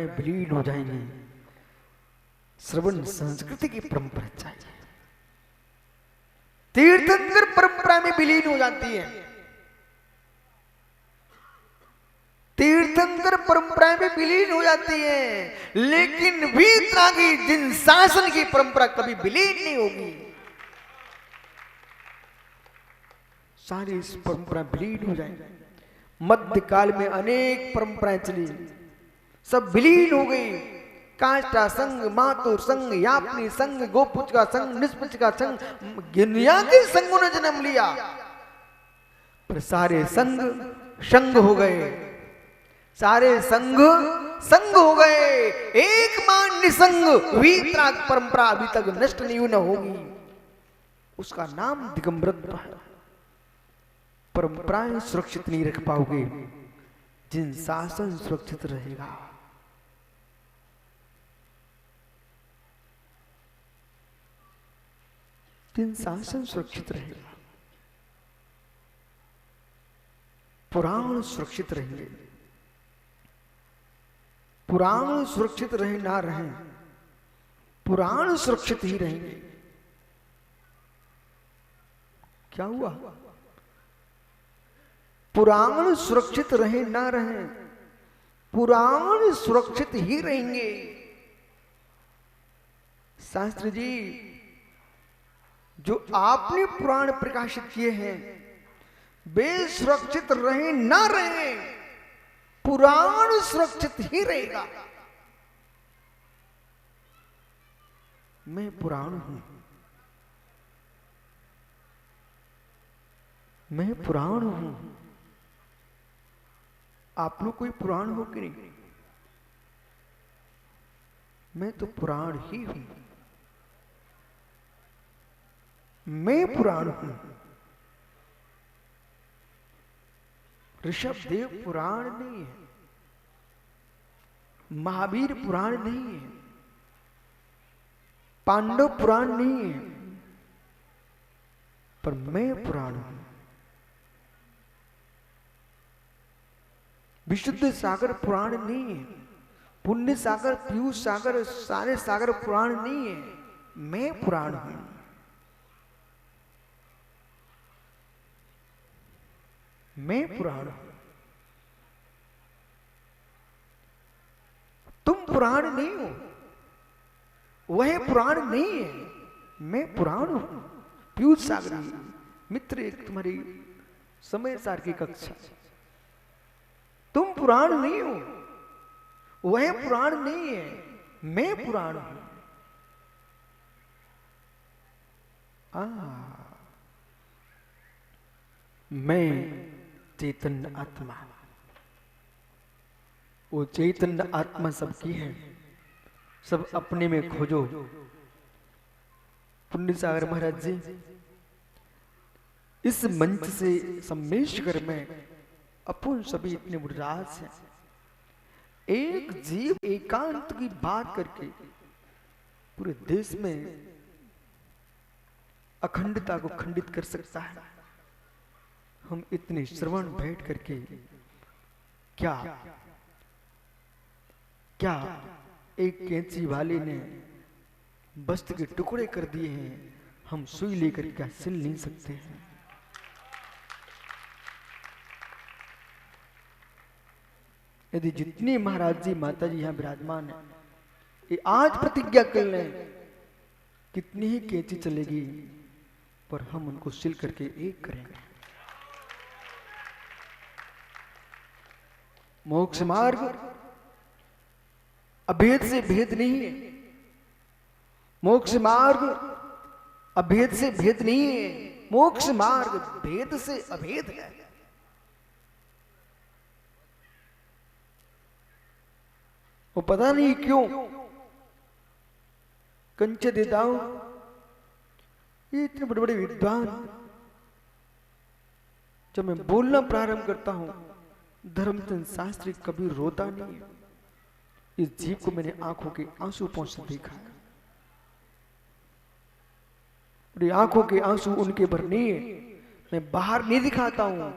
परंपराएं विलीन हो जाएंगी। श्रवण संस्कृति की परंपरा चाहिए। तीर्थंकर परंपरा में विलीन हो जाती है, तीर्थंकर परंपरा में विलीन हो जाती है, लेकिन वीतरागी जिन शासन की परंपरा कभी विलीन नहीं होगी। सारी इस परंपरा विलीन हो जाएंगे। मध्यकाल में अनेक परंपराएं चली, सब विलीन हो गई। काष्ठा संघ, मातुर संघ, यापनी संघ, गोपुच का संघ, निष्पुच का संघ, दुनिया के संघों ने जन्म लिया, पर सारे संघ संघ हो गए, सारे संघ संघ हो गए। एक मान निसंग वीतराग परंपरा अभी तक नष्ट नहीं न होगी। उसका नाम दिगंबरत्व है। परंपराएं सुरक्षित नहीं रख पाओगे जिन शासन सुरक्षित रहेगा। जिन शासन सुरक्षित रहेगा, पुराण सुरक्षित रहेंगे। पुराण सुरक्षित रहे ना रहे, पुराण सुरक्षित ही रहेंगे। क्या हुआ? पुराण सुरक्षित रहे ना रहे, पुराण सुरक्षित ही रहेंगे। शास्त्री जी, जो आपने पुराण प्रकाशित किए हैं वे सुरक्षित रहे ना रहे, पुराण सुरक्षित ही रहेगा। मैं पुराण हूं, मैं पुराण हूं। आप लोग कोई पुराण हो कि नहीं? मैं तो पुराण ही हूं, मैं पुराण हूं। ऋषभ देव पुराण नहीं है, महावीर पुराण नहीं है, पांडव पुराण नहीं है, पर मैं पुराण हूं। विशुद्ध सागर पुराण नहीं है, पुण्य सागर, पीयूष सागर, सारे सागर पुराण नहीं है, मैं पुराण हूं। मैं पुराण हूं। तुम पुराण नहीं हो, वह पुराण नहीं है, मैं पुराण हूं। पीयूष सागर मित्र, एक तुम्हारी समय सार की कक्षा, तुम पुराण नहीं हो, वह पुराण नहीं है, मैं पुराण हूं। मैं चैतन्य आत्मा, वो चैतन्य आत्मा सबकी है, सब अपने में खोजो। पुण्य सागर महाराज जी, इस मंच से सम्मेशकर में अपन सभी इतने उदास हैं। एक जीव एकांत की बात करके पूरे देश में अखंडता को खंडित कर सकता है। हम इतने श्रवण बैठ करके क्या क्या एक कैंची वाले ने वस्त्र के टुकड़े कर दिए हैं, हम सुई लेकर क्या सिल नहीं सकते हैं? यदि जितने महाराज जी माता जी यहां विराजमान है, ये आज प्रतिज्ञा कर लें, कितनी ही कैंची चलेगी पर हम उनको सिल करके एक करेंगे। मोक्ष मार्ग अभेद से भेद नहीं है, मोक्ष मार्ग अभेद से भेद नहीं है, मोक्ष मार्ग भेद से अभेद है। वो पता नहीं क्यों कंचे देदाऊ, ये इतने बड़े बड़े विद्वान, जब मैं बोलना प्रारंभ करता हूं, धर्मचंद शास्त्री कभी रोता नहीं है। इस जीव को मैंने आंखों के आंसू पहुंचते देखा है, और ये आंखों के आंसू उनके भर नहीं है, मैं बाहर नहीं दिखाता हूं,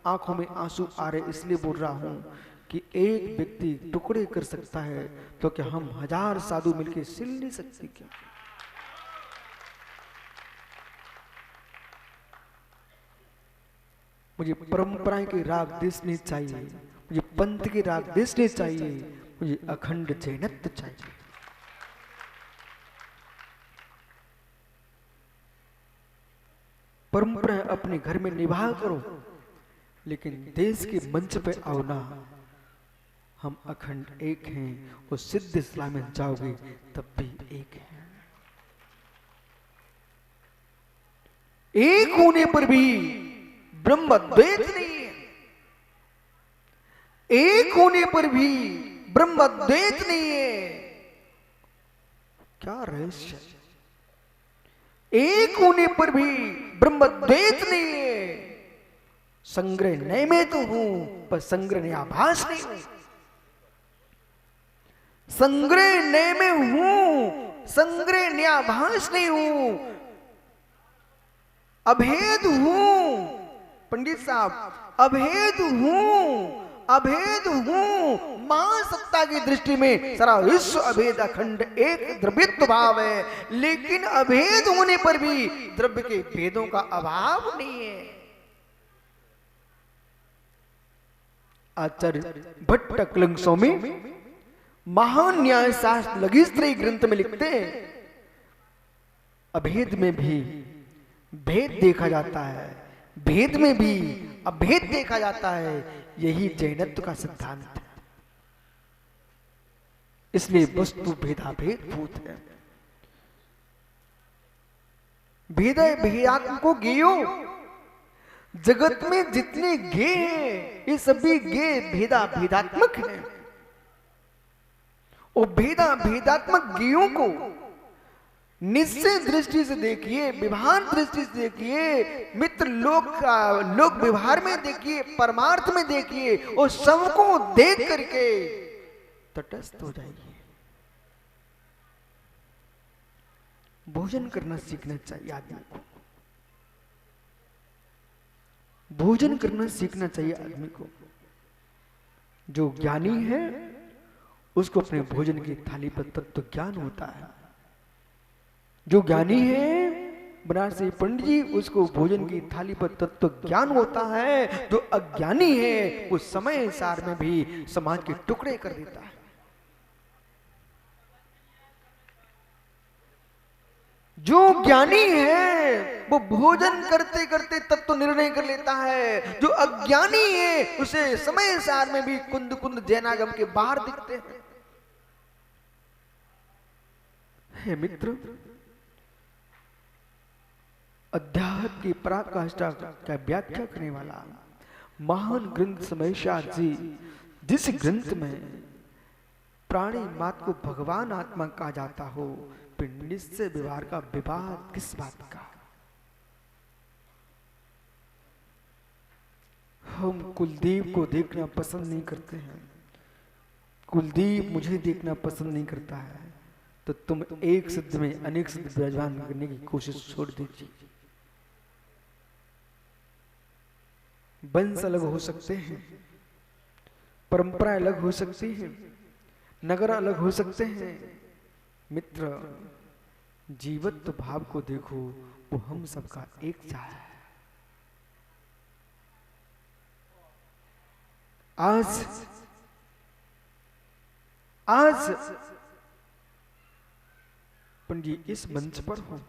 आंखों में आंसू आ रहे इसलिए बोल रहा हूं कि एक व्यक्ति टुकड़े कर सकता है तो क्या हम 1000 साधु मिलकर सिल नहीं सकते क्या? मुझे परंपराएं के राग देश नहीं चाहिए, मुझे पंथ के राग देश नहीं चाहिए, मुझे अखंड जैनत्व चाहिए। परंपरा अपने घर में निभा करो, लेकिन देश के मंच पे आओ ना। हम अखंड एक हैं, वो सिद्ध इस्लाम में जाओगे तब भी एक हैं। एक होने पर भी ब्रह्म द्वैत नहीं है, एक होने पर भी ब्रह्म द्वैत नहीं है। क्या रहस्य? एक होने पर भी ब्रह्म द्वैत नहीं है। संग्रह नय में तो हूं, पर संग्रह ने आभास नहीं हूं। संग्रह नय में हूं, संग्रह ने आभास नहीं हूं। अभेद हूं पंडित साहब, अभेद हूं, अभेद हूं। महासत्ता की दृष्टि में सारा विश्व अभेद अखंड एक द्रव्यत्व भाव है, लेकिन अभेद होने पर भी द्रव्य के भेदों का अभाव नहीं है। आचार्य भट्ट कलंक स्वामी महान न्याय शास्त्र लघिस्त्रयी ग्रंथ में लिखते हैं, अभेद में भी भेद देखा जाता है, भेद में भी अभेद देखा जाता है। यही जैनत्व का सिद्धांत है। इसलिए वस्तु भेदाभेद भूत है। भेद भेदात्म को गेयो, जगत में जितने गे हैं ये सभी गे भेदा भेदात्मक हैं। और भेदा भेदात्मक गेयों को निश्चय दृष्टि से देखिए, व्यवहार दृष्टि से देखिए, मित्र लोक व्यवहार में देखिए, परमार्थ में देखिए, और सबको देख करके तटस्थ हो जाइए। भोजन करना सीखना चाहिए आदमी को, भोजन करना सीखना चाहिए आदमी को। जो ज्ञानी है उसको अपने भोजन की थाली पर तत्व ज्ञान होता है। जो ज्ञानी है बनारसी पंडित जी, उसको भोजन की थाली पर तत्व ज्ञान होता है। जो अज्ञानी है वो समय सार में भी समाज के टुकड़े कर देता है। जो ज्ञानी है वो भोजन करते करते तत्व निर्णय कर लेता है। जो अज्ञानी है उसे समय सार में भी कुंद कुंद जैनागम के बाहर दिखते हैं। हे मित्र, अध्यात्म की पराकाष्ठा का व्याख्या करने वाला महान ग्रंथ समयसार जी, जिस ग्रंथ में प्राणी मात्र को भगवान आत्मा कहा जाता हो, फिर निश्चय व्यवहार का विवाद किस बात का? हम कुलदीप को देखना पसंद नहीं करते हैं, कुलदीप मुझे देखना पसंद नहीं करता है, तो तुम एक सिद्ध में अनेक सिद्ध विराजमान करने की कोशिश छोड़ दीजिए। वंश अलग हो सकते हैं, परंपरा अलग हो सकती है, नगर अलग हो सकते हैं। मित्र, जीवत्व भाव को देखो, वो हम सबका एक सा है। आज पंडित इस मंच पर हो,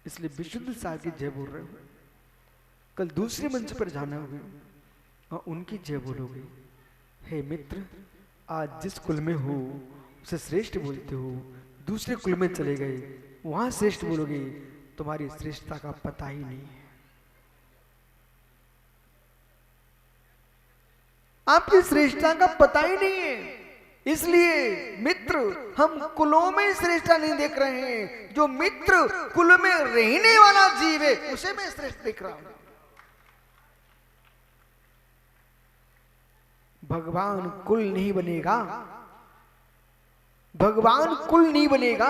इसलिए विशुद्ध सार की जय बोल रहे हो। कल दूसरे मंच पर जाना होगा और उनकी जय बोलोगे। हे मित्र, आज जिस कुल में हो उसे श्रेष्ठ बोलते हो, दूसरे कुल में चले गए वहां श्रेष्ठ बोलोगे, तुम्हारी श्रेष्ठता का पता ही नहीं है। आपकी श्रेष्ठता का पता ही नहीं है। इसलिए मित्र, हम कुलों में श्रेष्ठता नहीं देख रहे हैं। जो मित्र कुल में रहने वाला जीव है उसे मैं श्रेष्ठ देख रहा हूं। भगवान कुल नहीं बनेगा, भगवान कुल नहीं बनेगा,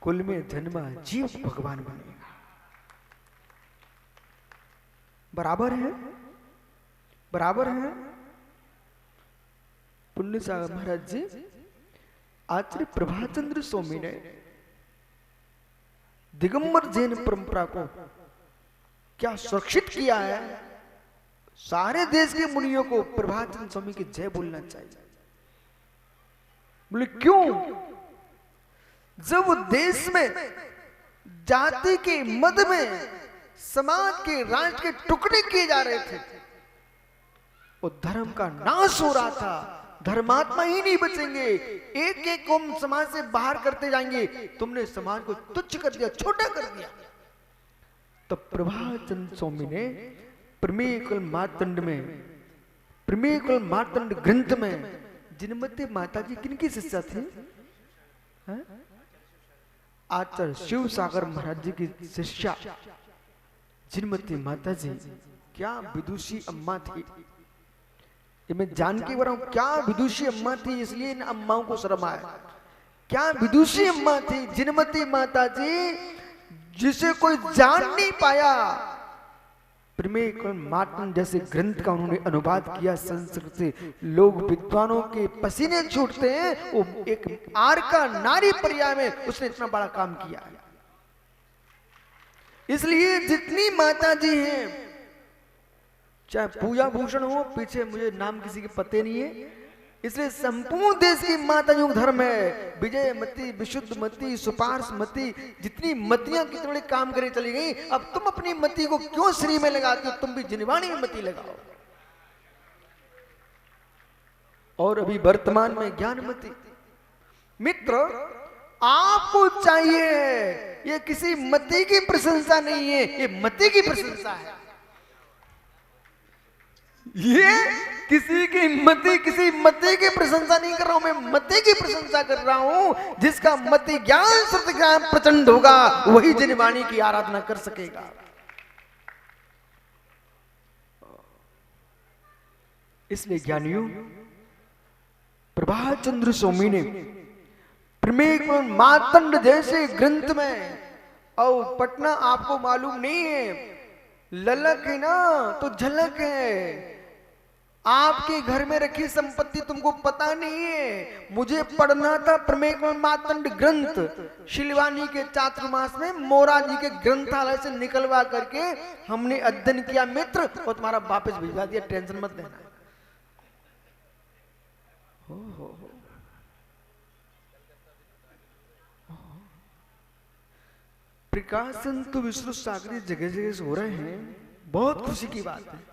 कुल में जन्मा जीव भगवान बनेगा। बराबर है, बराबर है। पुण्य सागर महाराज जी आचार्य प्रभाचंद्र स्वामी ने दिगंबर जैन परंपरा को क्या सुरक्षित किया है। सारे देश के मुनियों को प्रभाचंद्र स्वामी की जय बोलना चाहिए। बोले क्यों? जब देश में जाति के मद में समाज के राष्ट्र के टुकड़े किए जा रहे थे और धर्म का नाश हो रहा था, धर्मात्मा ही नहीं बचेंगे, एक एक को हम समाज से बाहर करते जाएंगे, तुमने समाज को तुच्छ कर दिया, छोटा कर दिया। तब प्रभाचंद्र स्वामी ने प्रमेय कुल मार्तंड में, प्रमेय कुल मार्तंड ग्रंथ में जिनमती माता जी किनकी शिष्या थी? आचार्य शिव सागर महाराज जी की शिष्या जिनमती माता जी क्या विदुषी अम्मा थी। ये मैं जान के बता रहा हूं, क्या विदुषी अम्मा थी, इसलिए इन अम्माओं को शर्म आया। क्या विदुषी अम्मा थी जिनमती माता जी, जिसे कोई जान नहीं पाया। प्रमेय मार्तंड जैसे ग्रंथ का उन्होंने अनुवाद किया संस्कृत से। लोग विद्वानों के पसीने छूटते हैं, वो एक आर का नारी पर्याय में उसने इतना बड़ा काम किया। इसलिए जितनी माता जी हैं, चाहे पूजा भूषण हो, पीछे मुझे नाम किसी के पते नहीं है, इसलिए संपूर्ण देश की माताओं का धर्म है विजय मती, विशुद्ध मती, सुपार्श मती, जितनी मतियां कितने बड़े काम करे चली गई। अब तुम अपनी मती को क्यों श्री में लगाते हो? तुम भी जिनवाणी में मती लगाओ। और अभी वर्तमान में ज्ञानमती मित्र आपको चाहिए, ये किसी मती की प्रशंसा नहीं है, ये मती की प्रशंसा है। ये किसी मति की प्रशंसा नहीं कर रहा हूं, मैं मति की प्रशंसा कर रहा हूं। जिसका मति ज्ञान सत्य ज्ञान प्रचंड होगा वही जिनवाणी की आराधना कर सकेगा। इसलिए ज्ञानियों, प्रभाचंद्र स्वामी ने प्रमेय मार्तंड जैसे ग्रंथ में, और पटना आपको मालूम नहीं है, ललक है ना तो झलक है। आपके घर में रखी संपत्ति तुमको पता नहीं है। मुझे पढ़ना था प्रमेय मार्तंड ग्रंथ, शिलवानी के चातुर्मास में मोरा जी के ग्रंथालय से निकलवा करके हमने अध्ययन किया मित्र, और तुम्हारा वापस भिजवा दिया, टेंशन मत लेना। प्रकाशन तो विष्णु सागरी जगह जगह से हो रहे हैं, बहुत खुशी की बात है।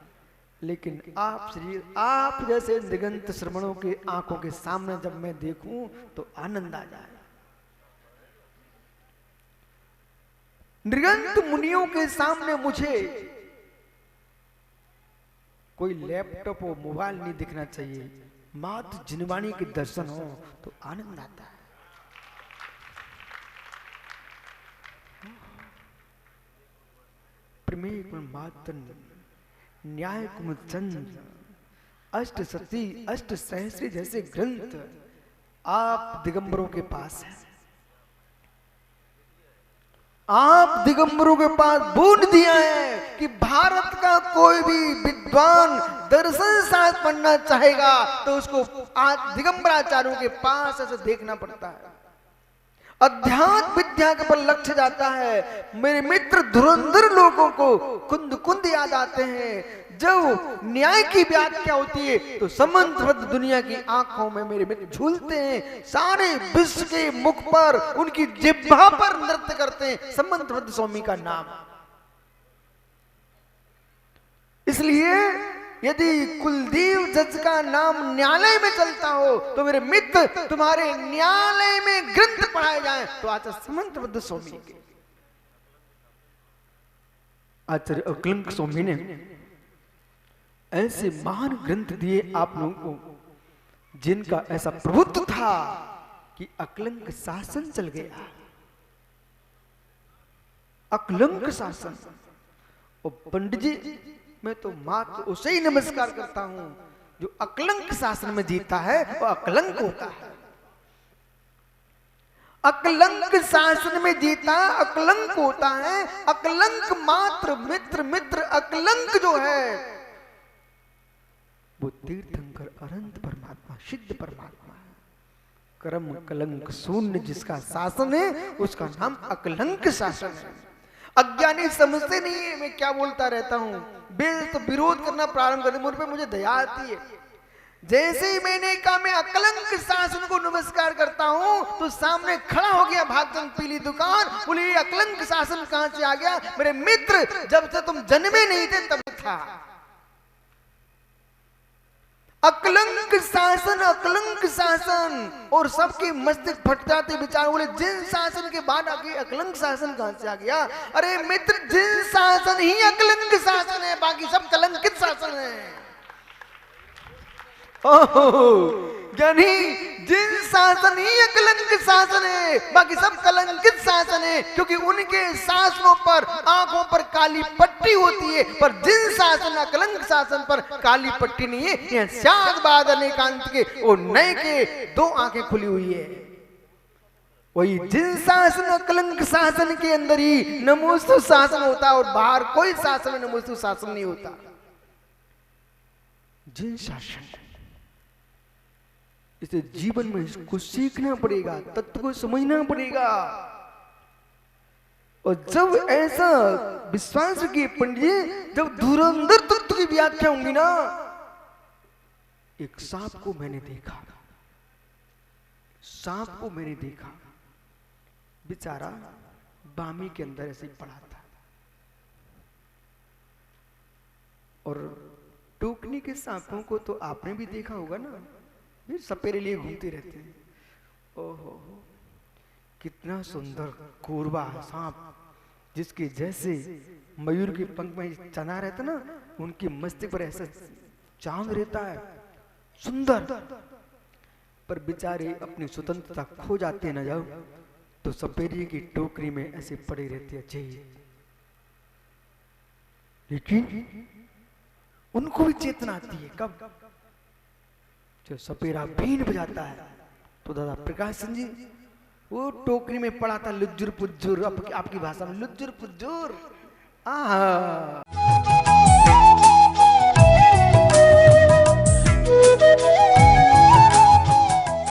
लेकिन आप जैसे दिगंत श्रमणों के आंखों के सामने जब मैं देखूं तो आनंद आ जाए। निगंत मुनियों के सामने मुझे कोई लैपटॉप और मोबाइल नहीं दिखना चाहिए, मात्र जिनवाणी के दर्शन हो तो आनंद आता है। प्रमेय मार्तंड, न्याय कुमुदचंद्र, अष्ट सती, अष्ट सहस्री जैसे ग्रंथ आप दिगंबरों के पास है। आप दिगंबरों के पास बोल दिया है कि भारत का कोई भी विद्वान दर्शन शास्त्र पढ़ना चाहेगा तो उसको आज दिगंबराचार्यों के पास ऐसे देखना पड़ता है। अध्यात्म विद्या के पर लक्ष्य जाता है। मेरे मित्र धुरंधर लोगों को कुंद कुंद याद आते हैं। जब न्याय की व्याख्या होती है तो समंतबद्ध दुनिया की आंखों में मेरे मित्र झूलते हैं। सारे विश्व के मुख पर, उनकी जिह्वा पर नृत्य करते हैं समंतबद्ध स्वामी का नाम। इसलिए यदि कुलदेव जज का नाम न्यायालय में चलता हो तो मेरे मित्र तुम्हारे न्यायालय में ग्रंथ पढ़ाए जाएं तो आचार्य समंतबद्ध स्वामी के, आचार्य अकलंक स्वामी ने ऐसे महान ग्रंथ दिए आप लोगों को जिनका ऐसा प्रभुत्व था कि अकलंक शासन चल गया। अकलंक शासन। और पंडित जी मैं तो मात्र उसे ही नमस्कार करता हूं जो अकलंक शासन में जीता है वो अकलंक होता है। अकलंक शासन में जीता अकलंक होता है। अकलंक मात्र मित्र, मित्र अकलंक जो है वो तीर्थंकर अनंत परमात्मा परमात्मा, सिद्ध परमात्मा है। कर्म कलंक शून्य जिसका शासन है उसका नाम अकलंक शासन है। अज्ञानी समझते नहीं है मैं क्या बोलता रहता हूँ, तो विरोध करना प्रारंभ कर दे, मुझ पे मुझे दया आती है। जैसे ही मैंने कहा मैं अकलंक शासन को नमस्कार करता हूं तो सामने खड़ा हो गया भागचंद पीली दुकान, बोले ये अकलंक शासन कहां से आ गया? मेरे मित्र, जब से तुम जन्मे नहीं थे तब था अकलंक शासन, अकलंक शासन। और सबके मस्तिष्क फट जाते विचार, बोले जिन शासन के बाद आगे अकलंक शासन कहां से आ गया? अरे मित्र, जिन शासन ही अकलंक शासन है, बाकी सब कलंकित शासन है। यानी जिन शासन ही अकलंक शासन है, बाकी सब कलंकित शासन है, क्योंकि उनके शासनों पर आंखों पर काली पट्टी होती है, पर जिन शासन अकलंक शासन पर काली पट्टी नहीं है। यह शाद बाद अनेकांत के और नए के दो आंखें खुली हुई है। वही जिन शासन अकलंक शासन के अंदर ही नमोस्तु शासन होता है और बाहर कोई शासन में नमोस्तु शासन नहीं होता। जिन शासन, इसे जीवन में इसको सीखना पड़ेगा, तत्व को समझना पड़ेगा। और जब ऐसा विश्वास की पंडित, जब धुरंधर तत्व की व्याख्या होंगी ना, एक सांप को मैंने देखा, सांप को मैंने देखा, बेचारा बामी के अंदर ऐसे ही पड़ा था और टोकनी के सांपों को तो आपने भी देखा होगा ना, सपेरे लिए घूमते रहते हैं। ओहो, कितना सुंदर कोरबा सांप, जिसके जैसे मयूर के पंख में चना रहता ना, उनके मस्तिष्क पर ऐसा चांद रहता है, सुंदर। पर बेचारे अपनी स्वतंत्रता खो जाते न जाओ तो सपेरे की टोकरी में ऐसे पड़े रहते अच्छे। लेकिन उनको भी चेतना आती है कब? जो सपेरा बीन बजाता है तो दादा प्रकाश सिंह जी वो टोकरी में पड़ा था लुज्जुर पुज्जुर, आपकी भाषा में लुज्जुर पुज्जुर। आहा।